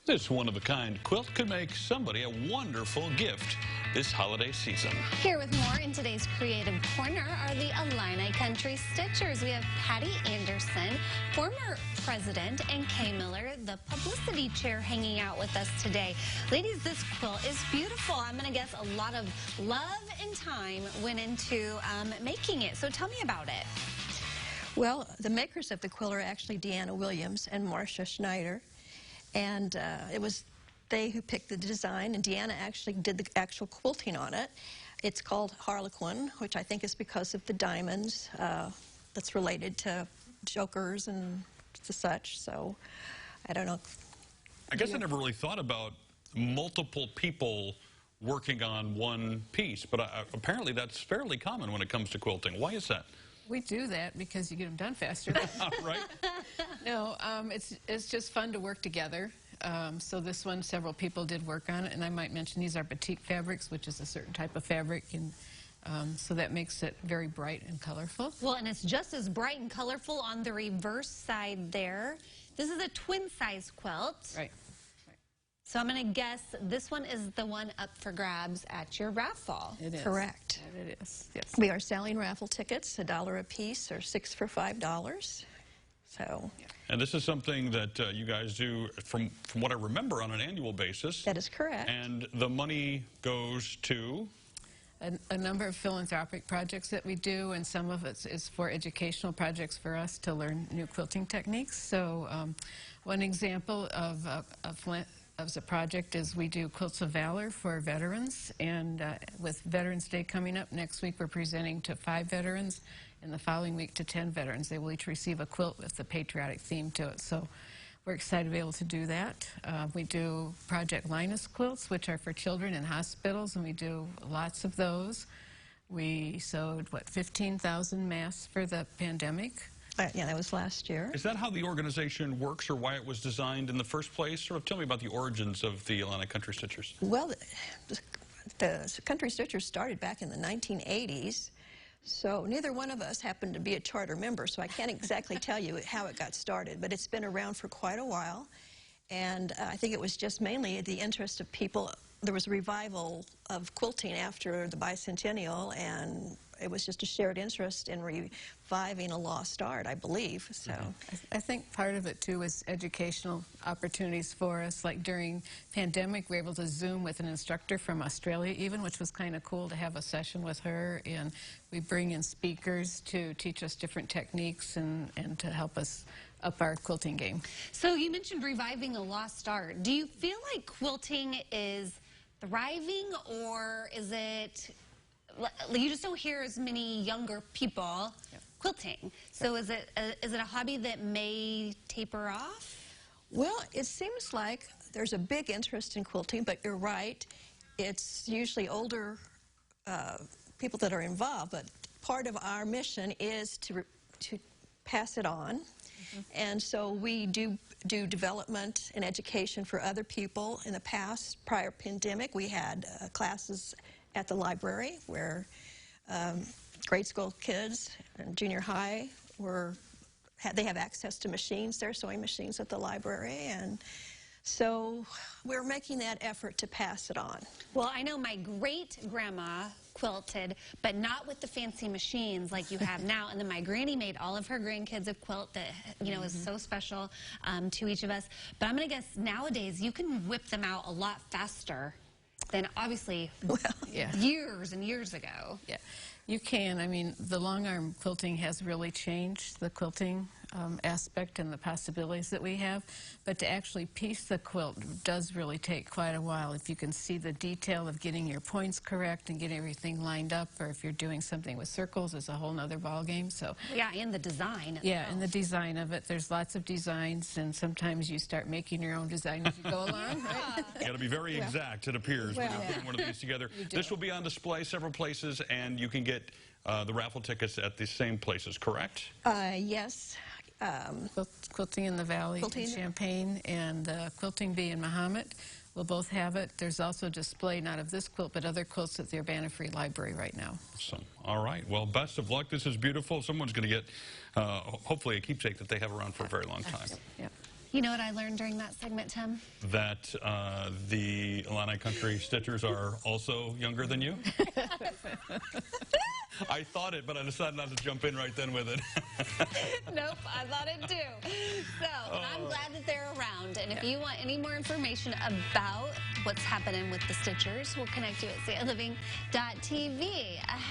This one-of-a-kind quilt could make somebody a wonderful gift this holiday season. Here with more in today's Creative Corner are the Illini Country Stitchers. We have Patty Anderson, former president, and Kay Miller, the publicity chair, hanging out with us today. Ladies, this quilt is beautiful. I'm going to guess a lot of love and time went into making it. So tell me about it. Well, the makers of the quilt are actually Deanna Williams and Marcia Schneider. And it was they who picked the design, and Deanna actually did the actual quilting on it. It's called Harlequin, which I think is because of the diamonds that's related to jokers and such. So, I don't know. I guess I never really thought about multiple people working on one piece, but apparently that's fairly common when it comes to quilting. Why is that? We do that because you get them done faster. Right? No, it's just fun to work together. So this one, several people did work on it, and I might mention these are batik fabrics, which is a certain type of fabric, and so that makes it very bright and colorful. Well, and it's just as bright and colorful on the reverse side there. This is a twin-size quilt. Right. So I'm going to guess this one is the one up for grabs at your raffle. It is. Correct. It is, yes. We are selling raffle tickets, $1 a piece, or 6 for $5. So. And this is something that you guys do, from what I remember, on an annual basis. That is correct. And the money goes to? A number of philanthropic projects that we do, and some of it is for educational projects for us to learn new quilting techniques. So one example of the project is we do Quilts of Valor for veterans, and with Veterans Day coming up next week, we're presenting to 5 veterans, and the following week to 10 veterans. They will each receive a quilt with a patriotic theme to it. So we're excited to be able to do that. We do Project Linus quilts, which are for children in hospitals, and we do lots of those. We sewed, 15,000 masks for the pandemic. Yeah, that was last year. Is that how the organization works, or why it was designed in the first place? Sort of tell me about the origins of the Illini Country Stitchers. Well, the Country Stitchers started back in the 1980s. So neither one of us happened to be a charter member, so I can't exactly tell you how it got started, but it's been around for quite a while. And I think it was just mainly the interest of people. There was a revival of quilting after the bicentennial, and it was just a shared interest in reviving a lost art, I believe. So I think part of it too was educational opportunities for us. Like during pandemic, we were able to Zoom with an instructor from Australia even, which was kind of cool to have a session with her. And we bring in speakers to teach us different techniques and to help us up our quilting game. So you mentioned reviving a lost art. Do you feel like quilting is thriving, or is it, you just don't hear as many younger people quilting? So is it a hobby that may taper off? Well, it seems like there's a big interest in quilting, but you're right. It's usually older people that are involved, but part of our mission is to pass it on. And so we do development and education for other people. In the past, prior pandemic, we had classes at the library where grade school kids and junior high they have access to machines. There are sewing machines at the library, and so we're making that effort to pass it on. Well, I know my great-grandma quilted, but not with the fancy machines like you have now. And then my granny made all of her grandkids a quilt that, you know, is so special to each of us. But I'm going to guess nowadays you can whip them out a lot faster than obviously years and years ago. Yeah, you can. I mean, the long arm quilting has really changed the quilting aspect and the possibilities that we have. But to actually piece the quilt does really take quite a while. If you can see the detail of getting your points correct and getting everything lined up, or if you're doing something with circles, it's a whole nother ball game. So yeah, and the design. Yeah, and the design of it. There's lots of designs, and sometimes you start making your own design as you go along. Right? You got to be very exact, it appears, when you're putting one of these together. This will be on display several places, and you can get the raffle tickets at the same places, correct? Yes. Quilting in the Valley in Champaign, and Quilting Bee in Mahomet will both have it. There's also a display, not of this quilt, but other quilts at the Urbana Free Library right now. Awesome. All right. Well, best of luck. This is beautiful. Someone's going to get, hopefully, a keepsake that they have around for a very long time. Yeah. You know what I learned during that segment, Tim? That the Illini Country Stitchers are also younger than you? I thought it, but I decided not to jump in right then with it. Nope, I thought it too. So, I'm glad that they're around. And if you want any more information about what's happening with the Stitchers, we'll connect you at stliving.tv.